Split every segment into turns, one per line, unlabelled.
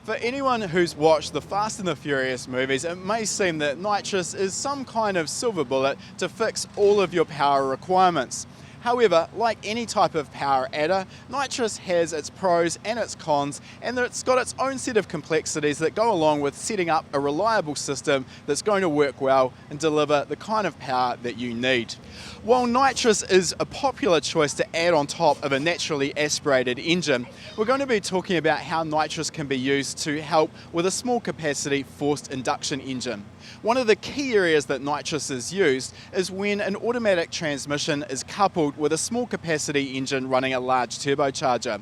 For anyone who's watched the Fast and the Furious movies, it may seem that nitrous is some kind of silver bullet to fix all of your power requirements. However, like any type of power adder, nitrous has its pros and its cons, and it's got its own set of complexities that go along with setting up a reliable system that's going to work well and deliver the kind of power that you need. While nitrous is a popular choice to add on top of a naturally aspirated engine, we're going to be talking about how nitrous can be used to help with a small capacity forced induction engine. One of the key areas that nitrous is used is when an automatic transmission is coupled with a small capacity engine running a large turbocharger.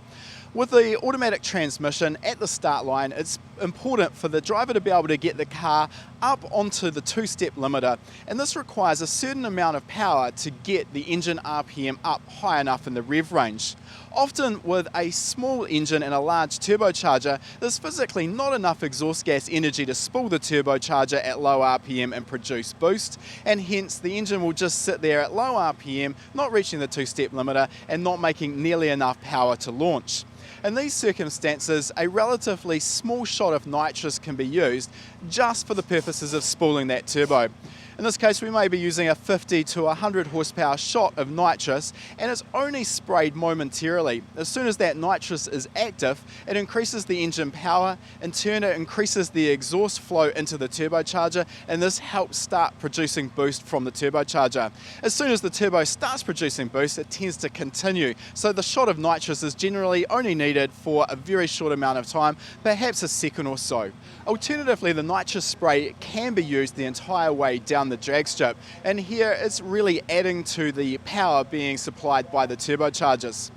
With the automatic transmission at the start line, it's important for the driver to be able to get the car up onto the two-step limiter, and this requires a certain amount of power to get the engine RPM up high enough in the rev range. Often with a small engine and a large turbocharger, there's physically not enough exhaust gas energy to spool the turbocharger at low RPM and produce boost, and hence the engine will just sit there at low RPM, not reaching the two-step limiter and not making nearly enough power to launch. In these circumstances, a relatively small shot of nitrous can be used just for the purposes of spooling that turbo. In this case, we may be using a 50 to 100 horsepower shot of nitrous, and it's only sprayed momentarily. As soon as that nitrous is active, it increases the engine power. In turn, it increases the exhaust flow into the turbocharger, and this helps start producing boost from the turbocharger. As soon as the turbo starts producing boost, it tends to continue. So the shot of nitrous is generally only needed for a very short amount of time, perhaps a second or so. Alternatively, the nitrous spray can be used the entire way down the drag strip, and here it's really adding to the power being supplied by the turbochargers.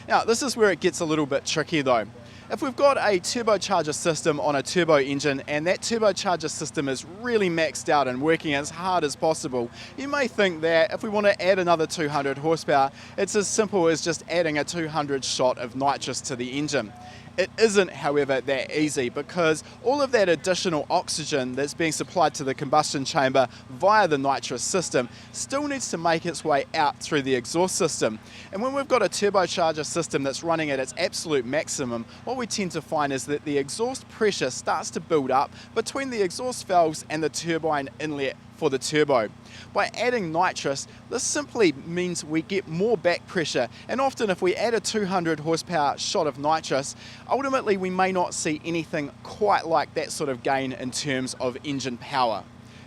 Now, this is where it gets a little bit tricky though. If we've got a turbocharger system on a turbo engine and that turbocharger system is really maxed out and working as hard as possible, you may think that if we want to add another 200 horsepower, it's as simple as just adding a 200 shot of nitrous to the engine. It isn't, however, that easy, because all of that additional oxygen that's being supplied to the combustion chamber via the nitrous system still needs to make its way out through the exhaust system. And when we've got a turbocharger system that's running at its absolute maximum, what we tend to find is that the exhaust pressure starts to build up between the exhaust valves and the turbine inlet for the turbo. By adding nitrous, this simply means we get more back pressure, and often if we add a 200 horsepower shot of nitrous, ultimately we may not see anything quite like that sort of gain in terms of engine power.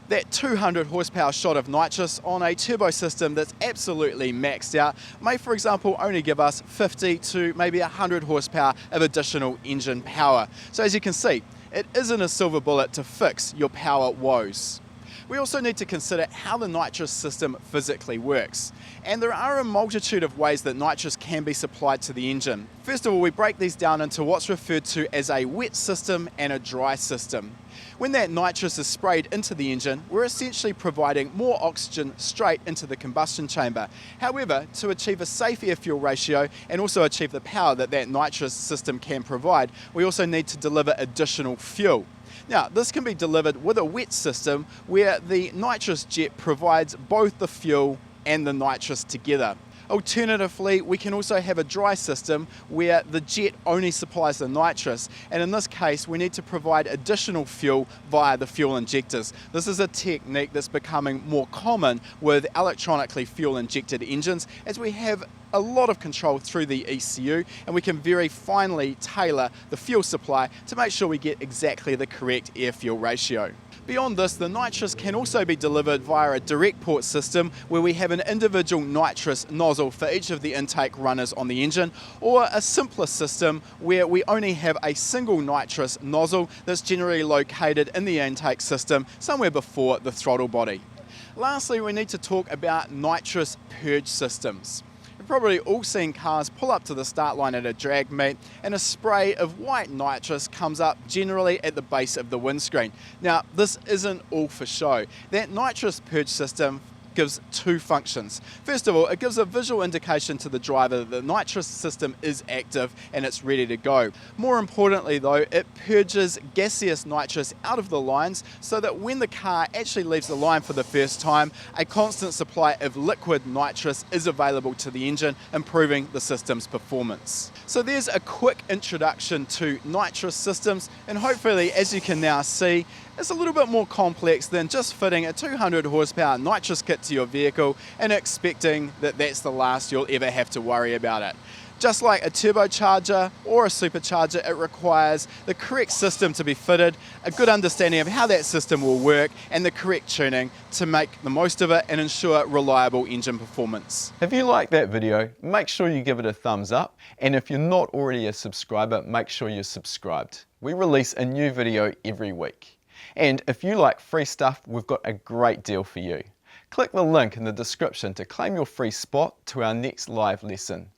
That 200 horsepower shot of nitrous on a turbo system that's absolutely maxed out may, for example, only give us 50 to maybe 100 horsepower of additional engine power. So as you can see, it isn't a silver bullet to fix your power woes. We also need to consider how the nitrous system physically works. And there are a multitude of ways that nitrous can be supplied to the engine. First of all, we break these down into what's referred to as a wet system and a dry system. When that nitrous is sprayed into the engine, we're essentially providing more oxygen straight into the combustion chamber. However, to achieve a safe air-fuel ratio and also achieve the power that that nitrous system can provide, we also need to deliver additional fuel. Now, this can be delivered with a wet system where the nitrous jet provides both the fuel and the nitrous together. Alternatively, we can also have a dry system where the jet only supplies the nitrous, and in this case we need to provide additional fuel via the fuel injectors. This is a technique that's becoming more common with electronically fuel injected engines, as we have a lot of control through the ECU, and we can very finely tailor the fuel supply to make sure we get exactly the correct air-fuel ratio. Beyond this, the nitrous can also be delivered via a direct port system where we have an individual nitrous nozzle for each of the intake runners on the engine, or a simpler system where we only have a single nitrous nozzle that's generally located in the intake system somewhere before the throttle body. Lastly, we need to talk about nitrous purge systems. You've probably all seen cars pull up to the start line at a drag meet and a spray of white nitrous comes up generally at the base of the windscreen. Now, this isn't all for show. That nitrous purge system gives two functions. First of all, it gives a visual indication to the driver that the nitrous system is active and it's ready to go. More importantly though, it purges gaseous nitrous out of the lines so that when the car actually leaves the line for the first time, a constant supply of liquid nitrous is available to the engine, improving the system's performance. So there's a quick introduction to nitrous systems, and hopefully, as you can now see, it's a little bit more complex than just fitting a 200 horsepower nitrous kit to your vehicle and expecting that that's the last you'll ever have to worry about it. Just like a turbocharger or a supercharger, it requires the correct system to be fitted, a good understanding of how that system will work, and the correct tuning to make the most of it and ensure reliable engine performance.
If you like that video, make sure you give it a thumbs up, and if you're not already a subscriber, make sure you're subscribed. We release a new video every week. And if you like free stuff, we've got a great deal for you. Click the link in the description to claim your free spot to our next live lesson.